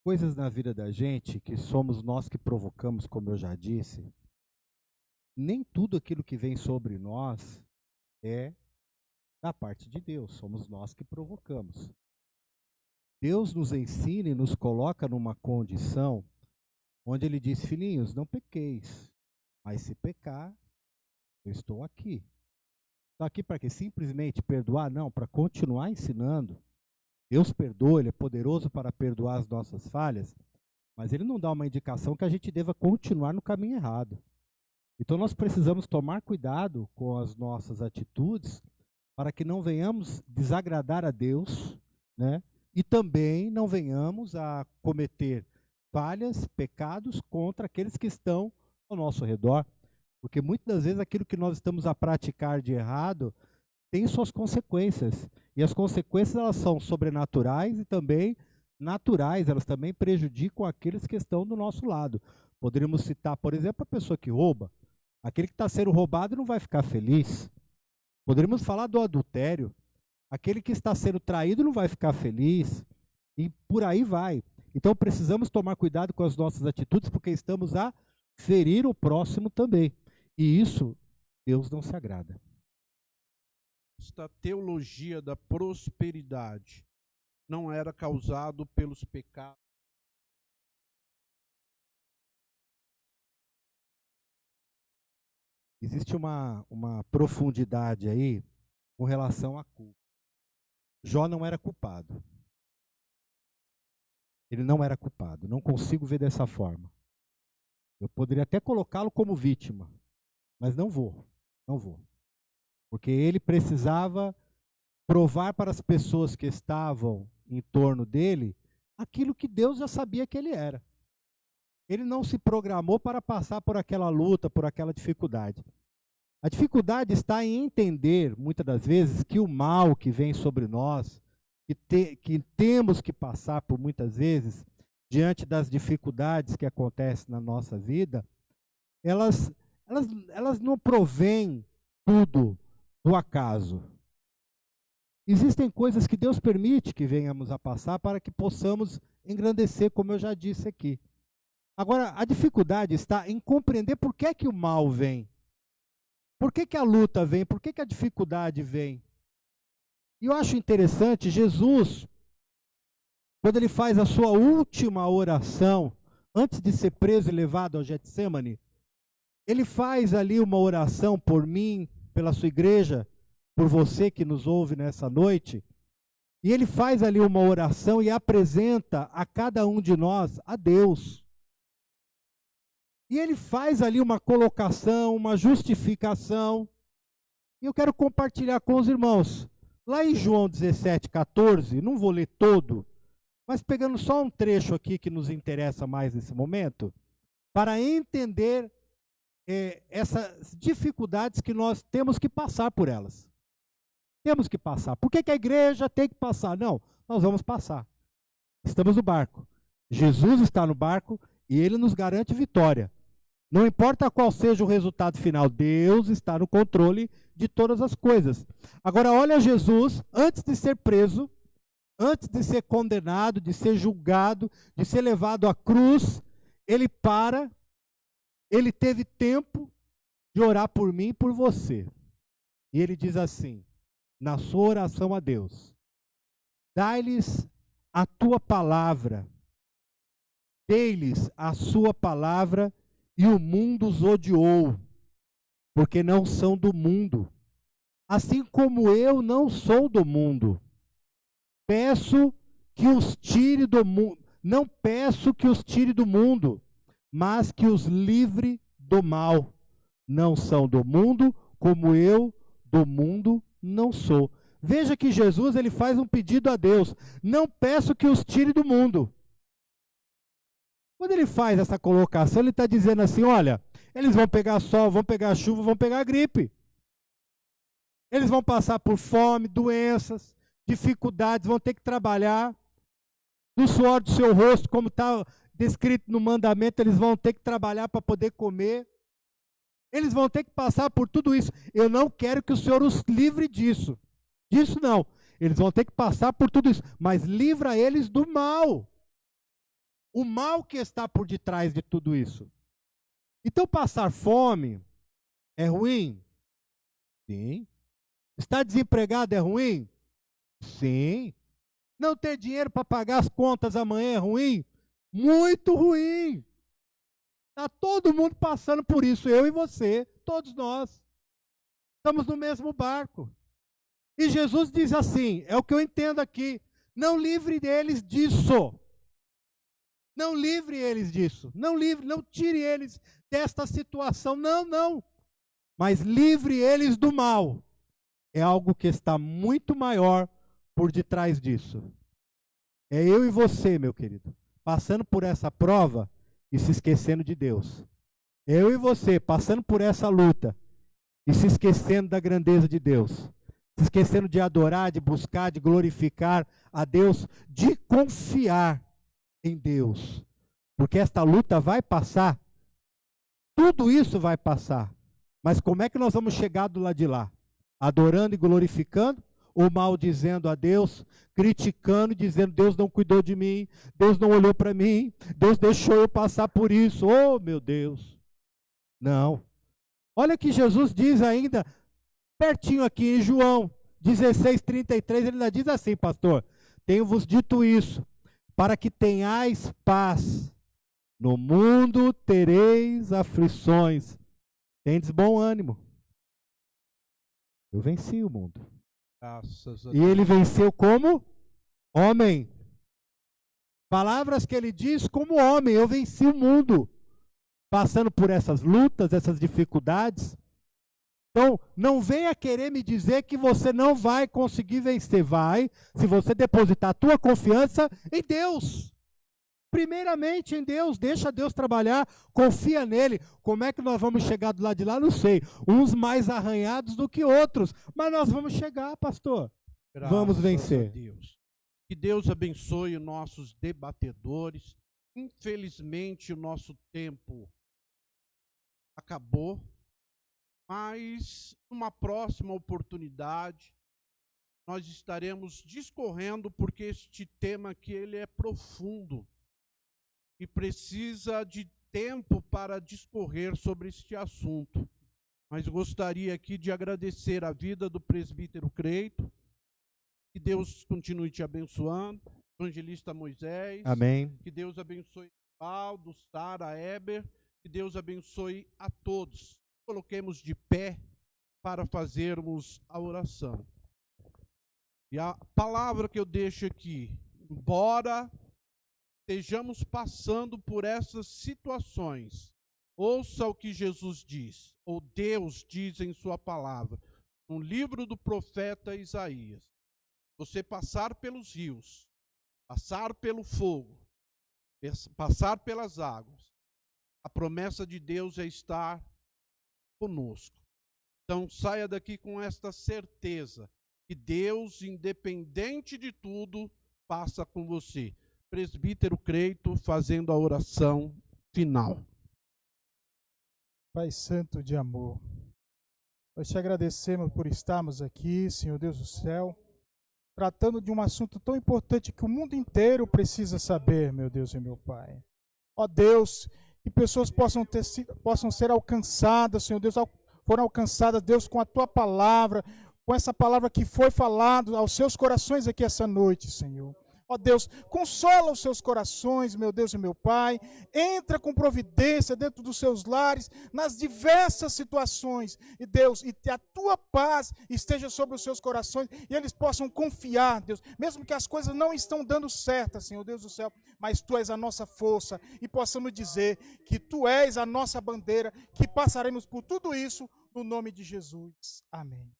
coisas na vida da gente que somos nós que provocamos, como eu já disse. Nem tudo aquilo que vem sobre nós é da parte de Deus, somos nós que provocamos. Deus nos ensina e nos coloca numa condição onde Ele diz: filhinhos, não pequeis, mas se pecar, eu estou aqui. Estou aqui para quê? Simplesmente perdoar? Não, para continuar ensinando. Deus perdoa, Ele é poderoso para perdoar as nossas falhas, mas Ele não dá uma indicação que a gente deva continuar no caminho errado. Então nós precisamos tomar cuidado com as nossas atitudes para que não venhamos desagradar a Deus, né? E também não venhamos a cometer falhas, pecados contra aqueles que estão ao nosso redor. Porque muitas das vezes aquilo que nós estamos a praticar de errado tem suas consequências. E as consequências, elas são sobrenaturais e também naturais, elas também prejudicam aqueles que estão do nosso lado. Poderíamos citar, por exemplo, a pessoa que rouba. Aquele que está sendo roubado não vai ficar feliz. Poderíamos falar do adultério. Aquele que está sendo traído não vai ficar feliz. E por aí vai. Então precisamos tomar cuidado com as nossas atitudes, porque estamos a ferir o próximo também. E isso, Deus não se agrada. Esta teologia da prosperidade não era causado pelos pecados. Existe uma profundidade aí com relação à culpa. Jó não era culpado. Ele não era culpado. Não consigo ver dessa forma. Eu poderia até colocá-lo como vítima, mas não vou. Porque ele precisava provar para as pessoas que estavam em torno dele aquilo que Deus já sabia que ele era. Ele não se programou para passar por aquela luta, por aquela dificuldade. A dificuldade está em entender, muitas das vezes, que o mal que vem sobre nós, que temos que passar por muitas vezes, diante das dificuldades que acontecem na nossa vida, elas não provêm tudo do acaso. Existem coisas que Deus permite que venhamos a passar para que possamos engrandecer, como eu já disse aqui. Agora, a dificuldade está em compreender por que é que o mal vem. Por que que a luta vem? Por que que a dificuldade vem? E eu acho interessante, Jesus, quando ele faz a sua última oração, antes de ser preso e levado ao Getsemane, ele faz ali uma oração por mim, pela sua igreja, por você que nos ouve nessa noite, e ele faz ali uma oração e apresenta a cada um de nós a Deus. E ele faz ali uma colocação, uma justificação. E eu quero compartilhar com os irmãos. Lá em João 17,14, não vou ler todo, mas pegando só um trecho aqui que nos interessa mais nesse momento, para entender essas dificuldades que nós temos que passar por elas. Temos que passar. Por que a igreja tem que passar? Não, nós vamos passar. Estamos no barco. Jesus está no barco e ele nos garante vitória. Não importa qual seja o resultado final, Deus está no controle de todas as coisas. Agora, olha Jesus, antes de ser preso, antes de ser condenado, de ser julgado, de ser levado à cruz, ele para, ele teve tempo de orar por mim e por você. E ele diz assim, na sua oração a Deus, dai-lhes a tua palavra, dei-lhes a sua palavra e o mundo os odiou, porque não são do mundo, assim como eu não sou do mundo. Peço que os tire do mundo, não peço que os tire do mundo, mas que os livre do mal. Não são do mundo, como eu do mundo não sou. Veja que Jesus ele faz um pedido a Deus. Não peço que os tire do mundo. Quando ele faz essa colocação, ele está dizendo assim, olha, eles vão pegar sol, vão pegar chuva, vão pegar gripe. Eles vão passar por fome, doenças, dificuldades, vão ter que trabalhar. No suor do seu rosto, como está descrito no mandamento, eles vão ter que trabalhar para poder comer. Eles vão ter que passar por tudo isso. Eu não quero que o Senhor os livre disso. Disso não. Eles vão ter que passar por tudo isso. Mas livra eles do mal. O mal que está por detrás de tudo isso. Então passar fome é ruim? Sim. Estar desempregado é ruim? Sim. Não ter dinheiro para pagar as contas amanhã é ruim? Muito ruim. Está todo mundo passando por isso, eu e você, todos nós. Estamos no mesmo barco. E Jesus diz assim, é o que eu entendo aqui, não livre deles disso. Não livre eles disso. Não livre, não tire eles desta situação. Não, não. Mas livre eles do mal. É algo que está muito maior por detrás disso. É eu e você, meu querido, passando por essa prova e se esquecendo de Deus. É eu e você passando por essa luta e se esquecendo da grandeza de Deus. Se esquecendo de adorar, de buscar, de glorificar a Deus, de confiar em Deus. Porque esta luta vai passar. Tudo isso vai passar. Mas como é que nós vamos chegar do lado de lá? Adorando e glorificando? Ou maldizendo a Deus, criticando e dizendo, Deus não cuidou de mim, Deus não olhou para mim, Deus deixou eu passar por isso, oh meu Deus. Não. Olha que Jesus diz ainda, pertinho aqui em João 16:33, ele ainda diz assim, pastor, tenho-vos dito isso, para que tenhais paz. No mundo tereis aflições. Tendes bom ânimo. Eu venci o mundo. Graças a E Deus. ele venceu como homem. Palavras que ele diz como homem. Eu venci o mundo. Passando por essas lutas, essas dificuldades. Então, não venha querer me dizer que você não vai conseguir vencer. Vai, se você depositar a tua confiança em Deus. Primeiramente em Deus, deixa Deus trabalhar, confia nele. Como é que nós vamos chegar do lado de lá? Não sei. Uns mais arranhados do que outros, mas nós vamos chegar, pastor. Vamos vencer. A Deus. Que Deus abençoe nossos debatedores. Infelizmente, o nosso tempo acabou, mas numa próxima oportunidade nós estaremos discorrendo, porque este tema aqui ele é profundo. E precisa de tempo para discorrer sobre este assunto. Mas gostaria aqui de agradecer a vida do presbítero Creito, que Deus continue te abençoando, evangelista Moisés, Amém. que Deus abençoe Paulo, Sara, Eber, que Deus abençoe a todos. Coloquemos de pé para fazermos a oração. E a palavra que eu deixo aqui, embora estejamos passando por essas situações, ouça o que Jesus diz, ou Deus diz em sua palavra, no livro do profeta Isaías. você passar pelos rios, passar pelo fogo, passar pelas águas, a promessa de Deus é estar conosco. Então saia daqui com esta certeza que Deus, independente de tudo, passa com você. Presbítero Creito fazendo a oração final. Pai Santo de amor, nós te agradecemos por estarmos aqui, Senhor Deus do céu, tratando de um assunto tão importante que o mundo inteiro precisa saber, meu Deus e meu Pai. Ó Deus, que pessoas possam ser alcançadas, Senhor Deus, foram alcançadas, Deus, com a Tua palavra, com essa palavra que foi falada aos seus corações aqui essa noite, Senhor. Ó Deus, consola os seus corações, meu Deus e meu Pai, entra com providência dentro dos seus lares, nas diversas situações, e Deus, e a Tua paz esteja sobre os seus corações, e eles possam confiar, Deus, mesmo que as coisas não estão dando certo, Senhor Deus do céu, mas Tu és a nossa força, e possamos dizer que Tu és a nossa bandeira, que passaremos por tudo isso, no nome de Jesus. Amém.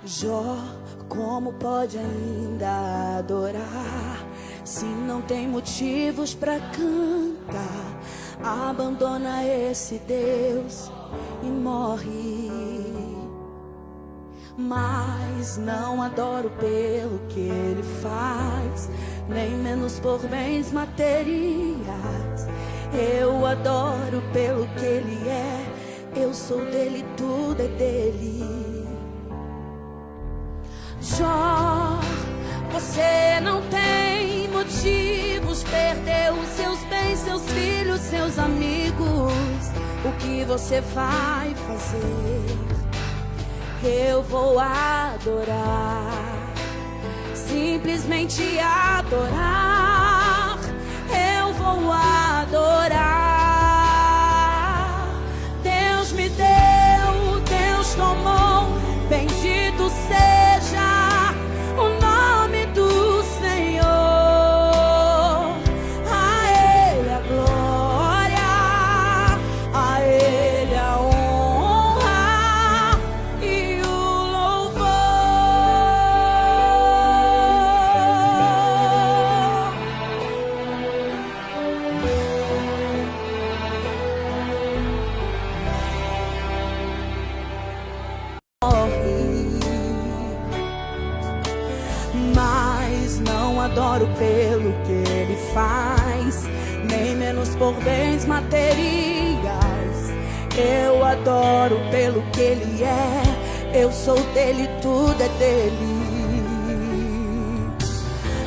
Jó, como pode ainda adorar se não tem motivos para cantar? Abandona esse Deus e morre. Mas não adoro pelo que ele faz, nem menos por bens materiais. Eu adoro pelo que ele é, eu sou dele, tudo é dele. Jó, você não tem motivos, perdeu os seus bens, seus filhos, seus amigos. O que você vai fazer? Eu vou adorar, simplesmente adorar. Eu vou adorar. Deus me deu, Deus tomou, bendito seja o nome do Senhor. A Ele a glória, a Ele a honra e o louvor. Mas não adoro pelo que ele faz, nem menos por bens materiais. Eu adoro pelo que ele é, eu sou dele, tudo é dele.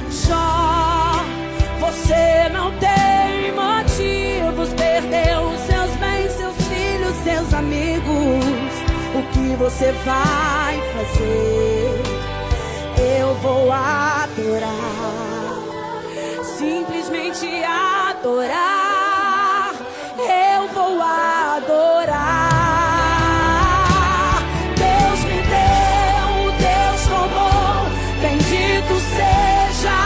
Jó, você não tem motivos, perdeu os seus bens, seus filhos, seus amigos. O que você vai fazer? Eu vou adorar, simplesmente adorar. Eu vou adorar. Deus me deu, Deus tomou, bendito seja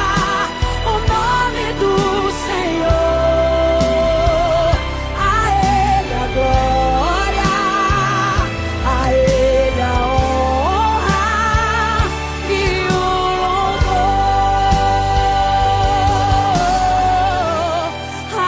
o nome do Senhor. A Ele a glória, a Ele a honra e o louvor. A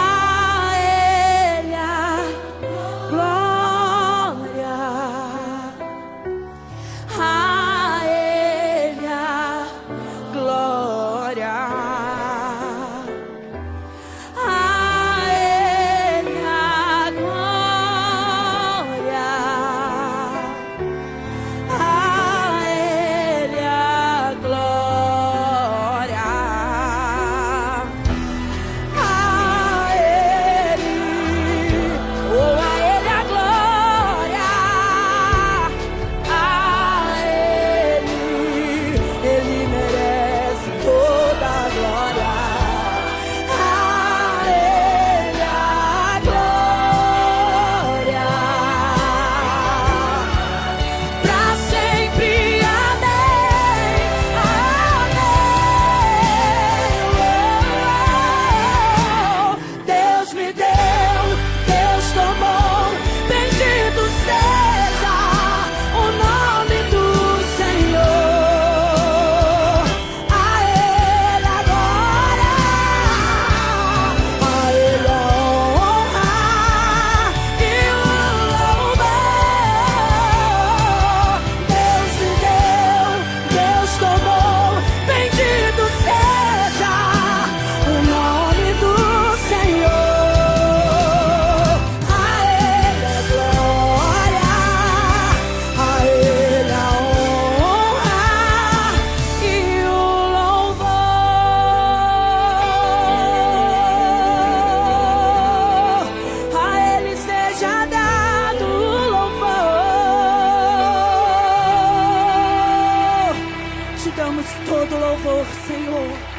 merecemos todo louvor, Senhor.